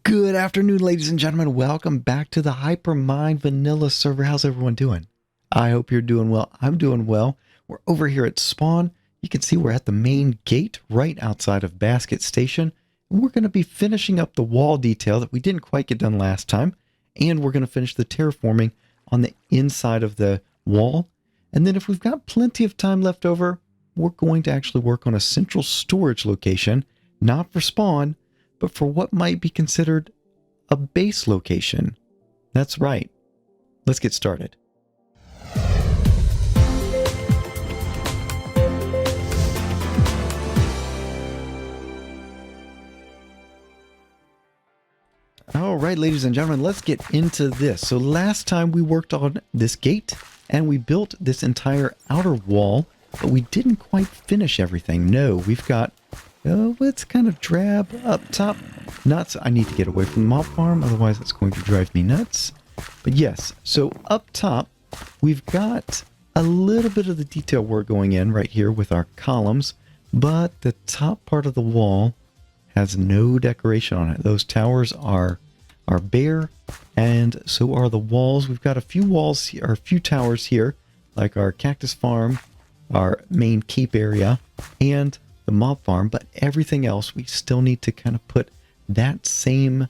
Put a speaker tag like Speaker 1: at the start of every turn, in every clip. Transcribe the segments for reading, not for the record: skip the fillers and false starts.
Speaker 1: Good afternoon, ladies and gentlemen. Welcome back to the Hypermine Vanilla Server. How's everyone doing? I hope you're doing well. I'm doing well. We're over here at Spawn. You can see we're at the main gate right outside of Basket Station. And we're going to be finishing up the wall detail that we didn't quite get done last time. And we're going to finish the terraforming on the inside of the wall. And then if we've got plenty of time left over, we're going to actually work on a central storage location, not for Spawn, but for what might be considered a base location. That's right. Let's get started. All right, ladies and gentlemen, let's get into this. So last time we worked on this gate and we built this entire outer wall, but we didn't quite finish everything. No, we've got it's kind of drab up top. Nuts. I need to get away from the mob farm, otherwise it's going to drive me nuts. But yes, so up top, we've got a little bit of the detail work going in right here with our columns, but the top part of the wall has no decoration on it. Those towers are bare, and so are the walls. We've got a few walls here, or a few towers here, like our cactus farm, our main keep area, and the mob farm, but everything else we still need to kind of put that same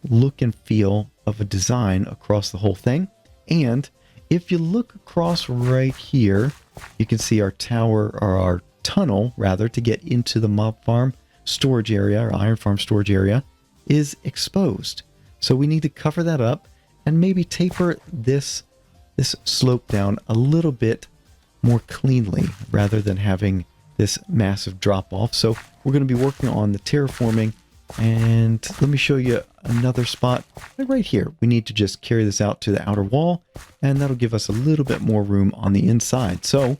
Speaker 1: look and feel of a design across the whole thing. And if you look across right here, you can see our tower, or our tunnel rather, to get into the mob farm storage area, or iron farm storage area, is exposed. So we need to cover that up and maybe taper this slope down a little bit more cleanly rather than having this massive drop off. So we're going to be working on the terraforming, and let me show you another spot right here. We need to just carry this out to the outer wall, and that'll give us a little bit more room on the inside. So,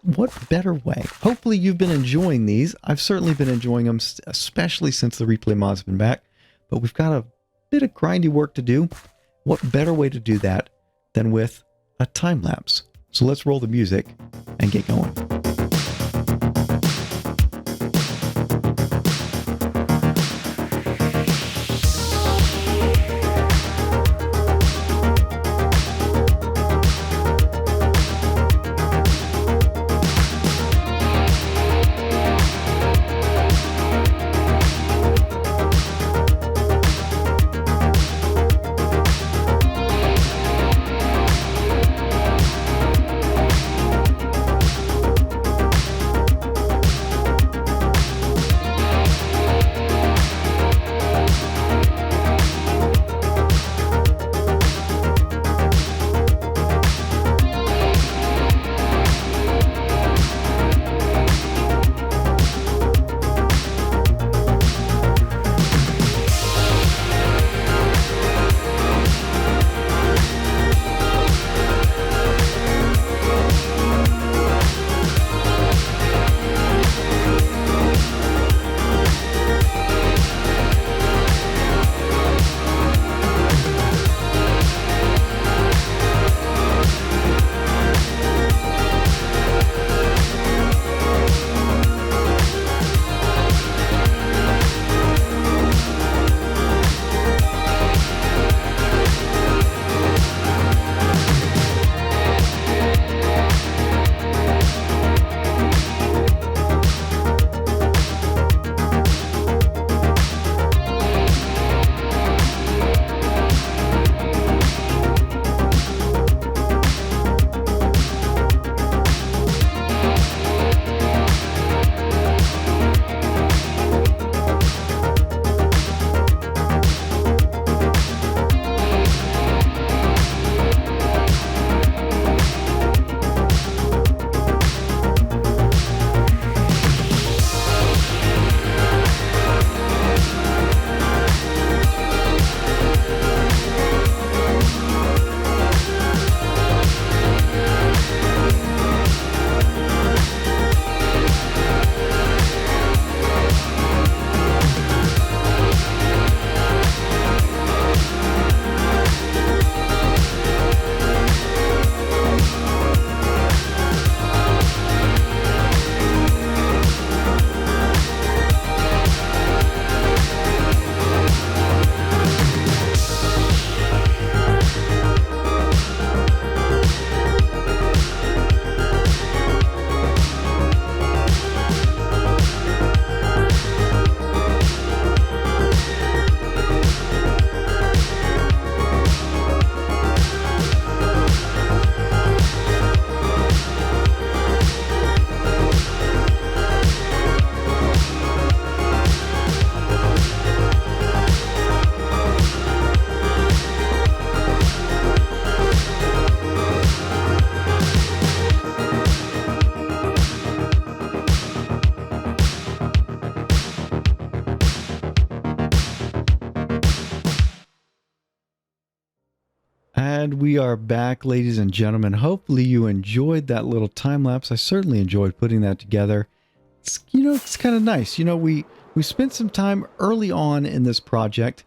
Speaker 1: what better way? Hopefully you've been enjoying these. I've certainly been enjoying them, especially since the replay mod's been back, but we've got a bit of grindy work to do. What better way to do that than with a time lapse? So let's roll the music and get going. And we are back, ladies and gentlemen. Hopefully you enjoyed that little time lapse. I certainly enjoyed putting that together. It's, it's kind of nice. We spent some time early on in this project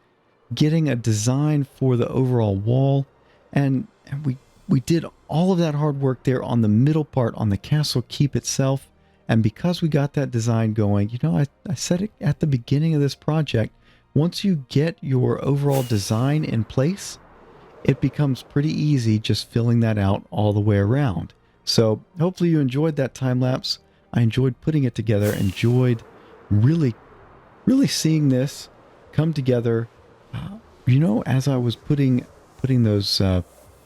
Speaker 1: getting a design for the overall wall, and we did all of that hard work there on the middle part, on the castle keep itself. And because we got that design going, I said it at the beginning of this project, once you get your overall design in place, it becomes pretty easy just filling that out all the way around. So hopefully you enjoyed that time lapse. I enjoyed putting it together, enjoyed really seeing this come together. As I was putting those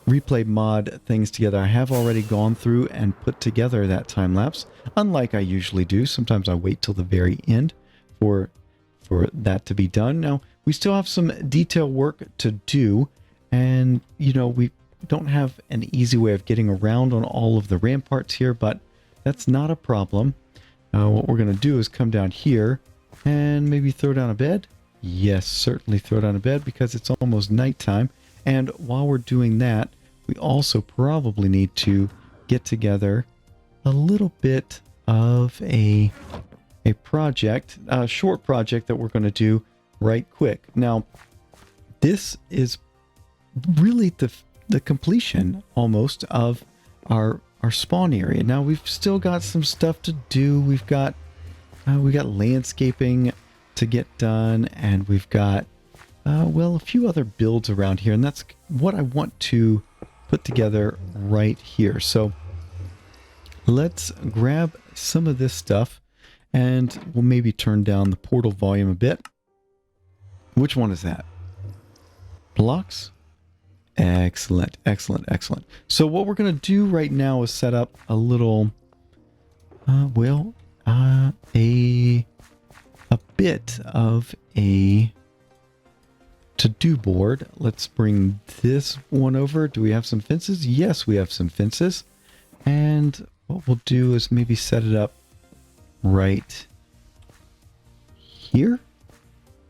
Speaker 1: replay mod things together, I have already gone through and put together that time lapse. Unlike I usually do, sometimes I wait till the very end for that to be done. Now, we still have some detail work to do, and we don't have an easy way of getting around on all of the ramparts here, but that's not a problem. What we're going to do is come down here and maybe throw down a bed. Yes, certainly throw down a bed because it's almost nighttime. And while we're doing that, we also probably need to get together a little bit of a project, a short project that we're going to do right quick. Now, this is really the completion almost of our spawn area. Now we've still got some stuff to do. we got landscaping to get done, and we've got a few other builds around here, and that's what I want to put together right here. So let's grab some of this stuff, and we'll maybe turn down the portal volume a bit. Which one is that? Blocks? Excellent, excellent, excellent. So what we're going to do right now is set up a little, a bit of a to-do board. Let's bring this one over. Do we have some fences? Yes, we have some fences. And what we'll do is maybe set it up right here.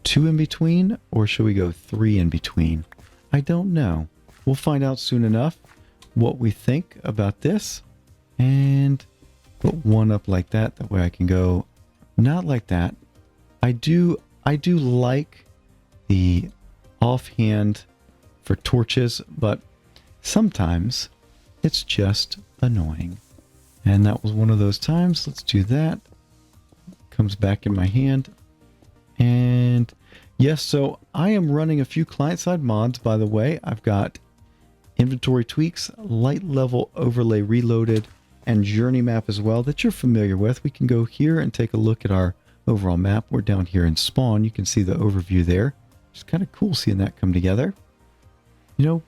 Speaker 1: 2 in between, or should we go 3 in between? I don't know. We'll find out soon enough what we think about this. And put one up like that. That way I can go not like that. I do like the offhand for torches, but sometimes it's just annoying. And that was one of those times. Let's do that. Comes back in my hand. And yes, so I am running a few client-side mods, by the way. I've got inventory tweaks, light level overlay reloaded, and journey map as well that you're familiar with. We can go here and take a look at our overall map. We're down here in spawn. You can see the overview there. It's kind of cool seeing that come together. Did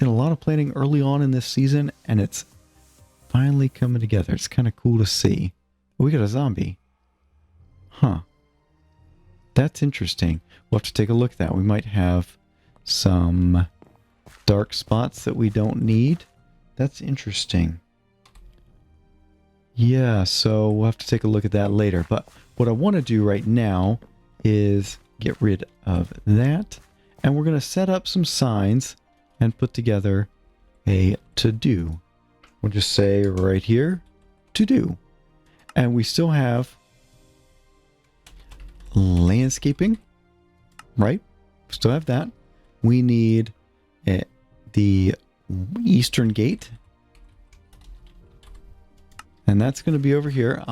Speaker 1: a lot of planning early on in this season, and it's finally coming together. It's kind of cool to see. Oh, we got a zombie. Huh. That's interesting. We'll have to take a look at that. We might have some dark spots that we don't need. That's interesting. Yeah, so we'll have to take a look at that later. But what I want to do right now is get rid of that. And we're going to set up some signs and put together a to-do. We'll just say right here, to-do. And we still have landscaping, right? Still have that. We need the eastern gate, and that's going to be over here.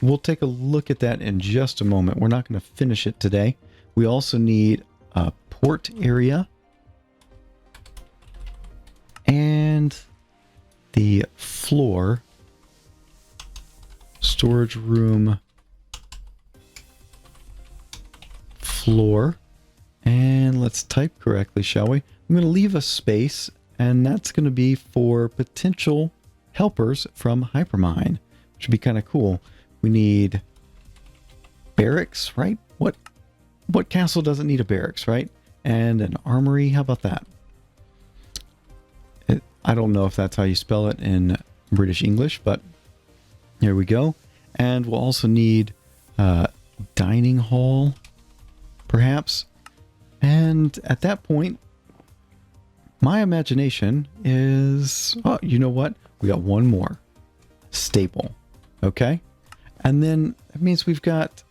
Speaker 1: We'll take a look at that in just a moment. We're not going to finish it today. We also need a port area and the floor, storage room floor. And let's type correctly, shall we? I'm going to leave a space, and that's going to be for potential helpers from Hypermine, which would be kind of cool. We need barracks, right? What castle doesn't need a barracks, right? And an armory. How about that? I don't know if that's how you spell it in British English, but here we go. And we'll also need dining hall, perhaps. And at that point, my imagination is, oh, you know what? We got one more staple. Okay. And then that means we've got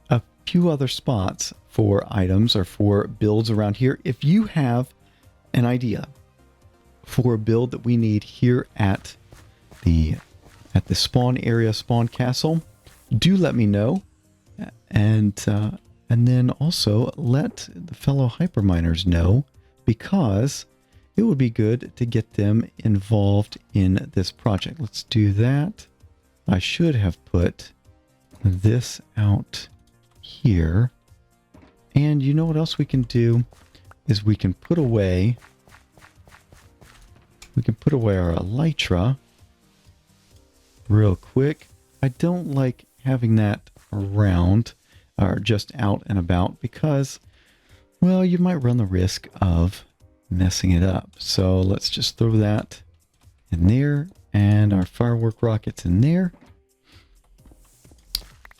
Speaker 1: a few other spots for items or for builds around here. If you have an idea for a build that we need here at the spawn area, spawn castle, do let me know. And then also let the fellow hyperminers know, because it would be good to get them involved in this project. Let's do that. I should have put this out here. And you know what else we can do is we can put away our elytra real quick. I don't like having that around or just out and about because, well, you might run the risk of messing it up. So let's just throw that in there and our firework rockets in there.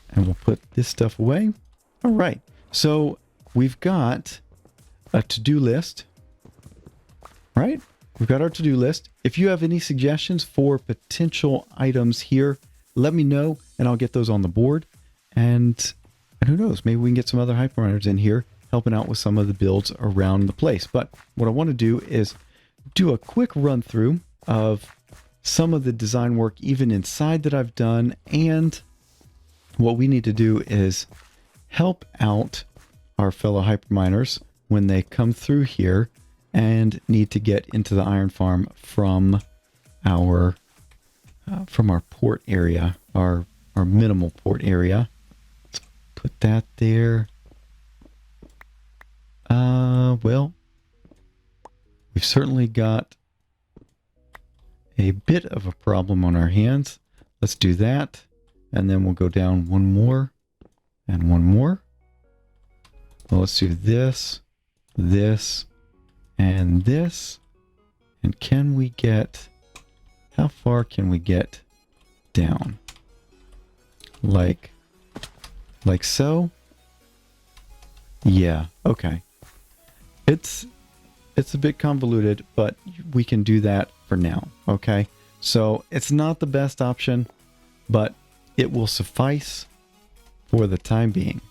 Speaker 1: And we'll put this stuff away. All right. So we've got a to-do list, right? We've got our to-do list. If you have any suggestions for potential items here, let me know and I'll get those on the board. And who knows, maybe we can get some other hyperminers in here helping out with some of the builds around the place. But what I want to do is do a quick run through of some of the design work even inside that I've done. And what we need to do is help out our fellow hyperminers when they come through here and need to get into the iron farm from our port area, our minimal port area. Let's put that there. Well, we've certainly got a bit of a problem on our hands. Let's do that. And then we'll go down one more and one more. Well, let's do this, this, and this. And can we get, how far can we get down? Like so? Yeah, okay. It's a bit convoluted, but we can do that for now, okay? So it's not the best option, but it will suffice for the time being.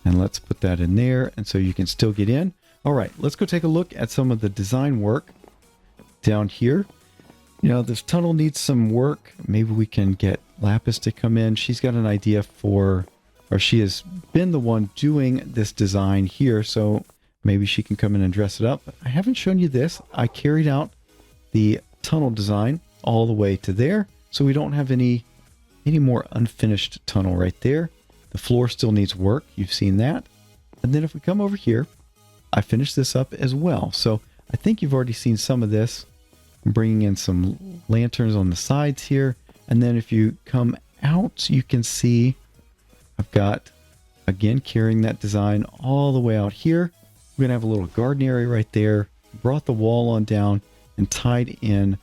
Speaker 1: And let's put that in there, and so you can still get in. All right, let's go take a look at some of the design work down here. You know, this tunnel needs some work. Maybe we can get Lapis to come in. She's got an idea for, or she has been the one doing this design here, so maybe she can come in and dress it up. I haven't shown you this. I carried out the tunnel design all the way to there, so we don't have any more unfinished tunnel right there. The floor still needs work. You've seen that. And then if we come over here, I finished this up as well. So I think you've already seen some of this. I'm bringing in some lanterns on the sides here. And then if you come out, you can see I've got, again, carrying that design all the way out here. We're going to have a little garden area right there. Brought the wall on down and tied in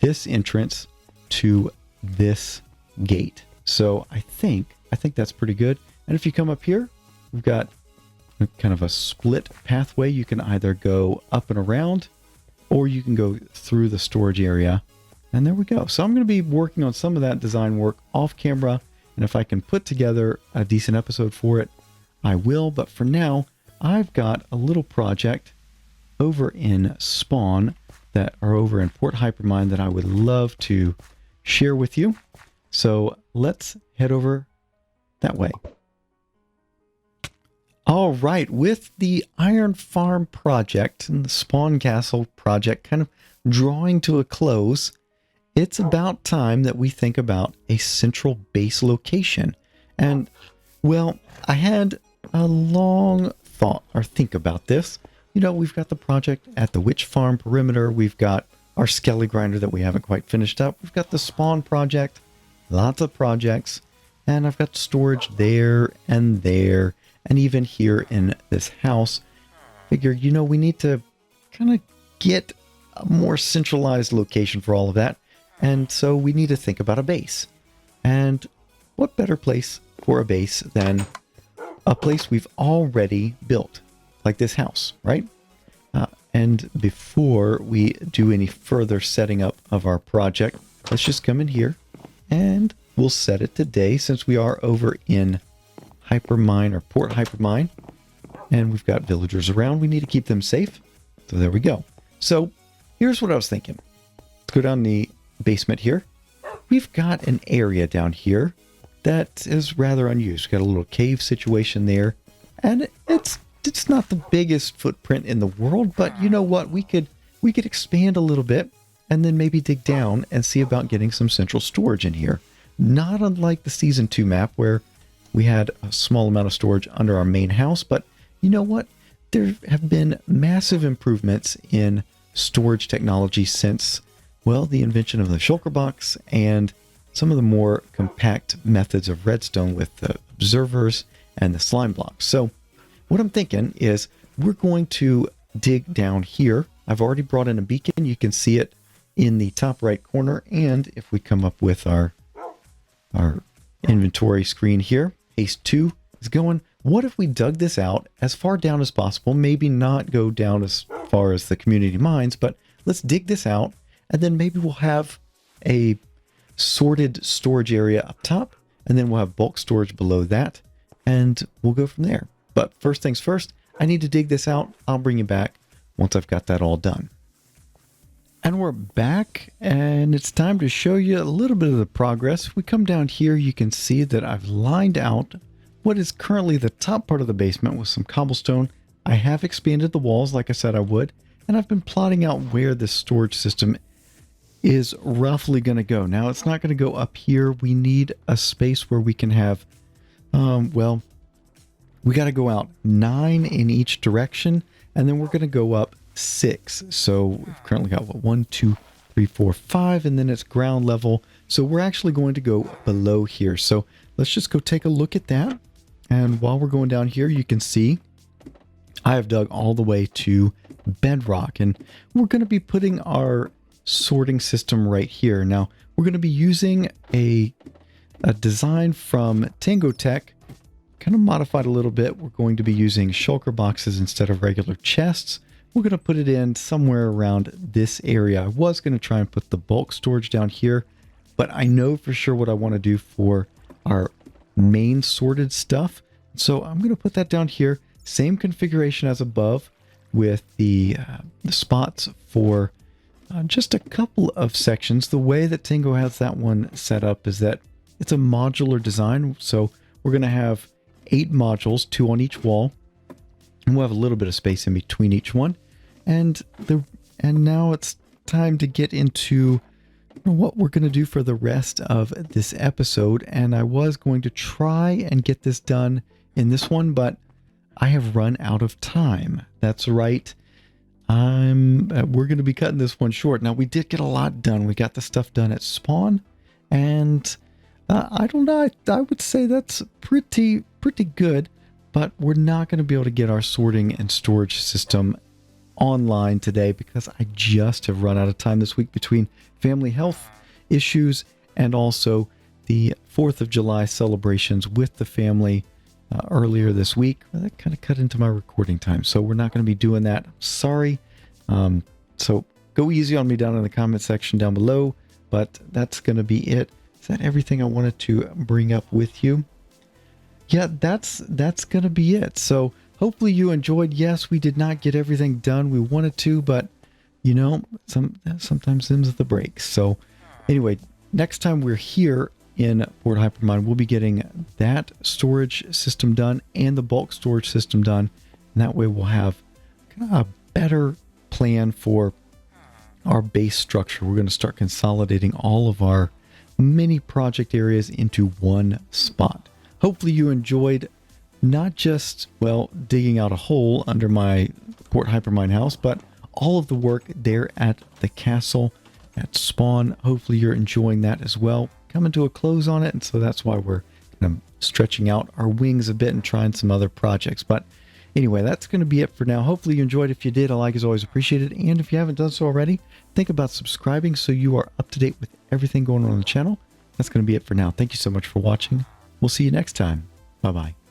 Speaker 1: this entrance to this gate. So I think that's pretty good. And if you come up here, we've got kind of a split pathway. You can either go up and around, or you can go through the storage area. And there we go. So I'm going to be working on some of that design work off camera. And if I can put together a decent episode for it, I will. But for now, I've got a little project over in Spawn that are over in Port Hypermine that I would love to share with you. So let's head over that way. All right, with the Iron Farm project and the Spawn Castle project kind of drawing to a close, it's about time that we think about a central base location. And, well, I had a long thought or think about this. You know, we've got the project at the Witch Farm perimeter. We've got our Skelly Grinder that we haven't quite finished up. We've got the Spawn project, lots of projects, and I've got storage there, and even here in this house. Figure, you know, we need to kind of get a more centralized location for all of that. And so we need to think about a base. And what better place for a base than a place we've already built, like this house, right? And before we do any further setting up of our project, let's just come in here and we'll set it today since we are over in Hypermine or Port Hypermine. And we've got villagers around. We need to keep them safe. So there we go. So here's what I was thinking. Let's go down the basement here. We've got an area down here that is rather unused. We've got a little cave situation there. And it's not the biggest footprint in the world, but you know what? We could expand a little bit and then maybe dig down and see about getting some central storage in here. Not unlike the Season 2 map where we had a small amount of storage under our main house, but you know what? There have been massive improvements in storage technology since, well, the invention of the shulker box and some of the more compact methods of redstone with the observers and the slime blocks. So what I'm thinking is we're going to dig down here. I've already brought in a beacon. You can see it in the top right corner. And if we come up with our inventory screen here, haste 2 is going. What if we dug this out as far down as possible? Maybe not go down as far as the community mines, but let's dig this out. And then maybe we'll have a sorted storage area up top. And then we'll have bulk storage below that. And we'll go from there. But first things first, I need to dig this out. I'll bring you back once I've got that all done. And we're back, and it's time to show you a little bit of the progress. If we come down here, you can see that I've lined out what is currently the top part of the basement with some cobblestone. I have expanded the walls like I said I would, and I've been plotting out where this storage system is roughly going to go. Now, it's not going to go up here. We need a space where we can have, well, we got to go out 9 in each direction, and then we're going to go up 6. So we've currently got what, 1, 2, 3, 4, 5, and then it's ground level. So we're actually going to go below here. So let's just go take a look at that. And while we're going down here, you can see I have dug all the way to bedrock, and we're going to be putting our sorting system right here. Now we're going to be using a design from Tango Tech, kind of modified a little bit. We're going to be using shulker boxes instead of regular chests. We're going to put it in somewhere around this area. I was going to try and put the bulk storage down here, but I know for sure what I want to do for our main sorted stuff. So I'm going to put that down here. Same configuration as above with the spots for just a couple of sections. The way that Tango has that one set up is that it's a modular design. So we're going to have 8 modules, 2 on each wall, and we'll have a little bit of space in between each one. And now it's time to get into what we're going to do for the rest of this episode. And I was going to try and get this done in this one, but I have run out of time. That's right. We're going to be cutting this one short. Now, we did get a lot done. We got the stuff done at spawn, and I don't know. I would say that's pretty good, but we're not going to be able to get our sorting and storage system online today because I just have run out of time this week between family health issues and also the 4th of July celebrations with the family earlier this week. That kind of cut into my recording time, so we're not going to be doing that. Sorry. So go easy on me down in the comment section down below, but that's going to be it. Is that everything I wanted to bring up with you? Yeah, that's going to be it. So hopefully you enjoyed. Yes, we did not get everything done we wanted to, but you know, sometimes them's the breaks. So anyway, next time we're here in Port Hypermine, we'll be getting that storage system done and the bulk storage system done. And that way we'll have kind of a better plan for our base structure. We're going to start consolidating all of our mini project areas into one spot. Hopefully you enjoyed not just, well, digging out a hole under my Port Hypermine house, but all of the work there at the castle at spawn. Hopefully you're enjoying that as well. Coming to a close on it, and so that's why we're kind of stretching out our wings a bit and trying some other projects. But anyway, that's going to be it for now. Hopefully you enjoyed. If you did, a like is always appreciated. And if you haven't done so already, think about subscribing so you are up to date with everything going on the channel. That's going to be it for now. Thank you so much for watching. We'll see you next time. Bye-bye.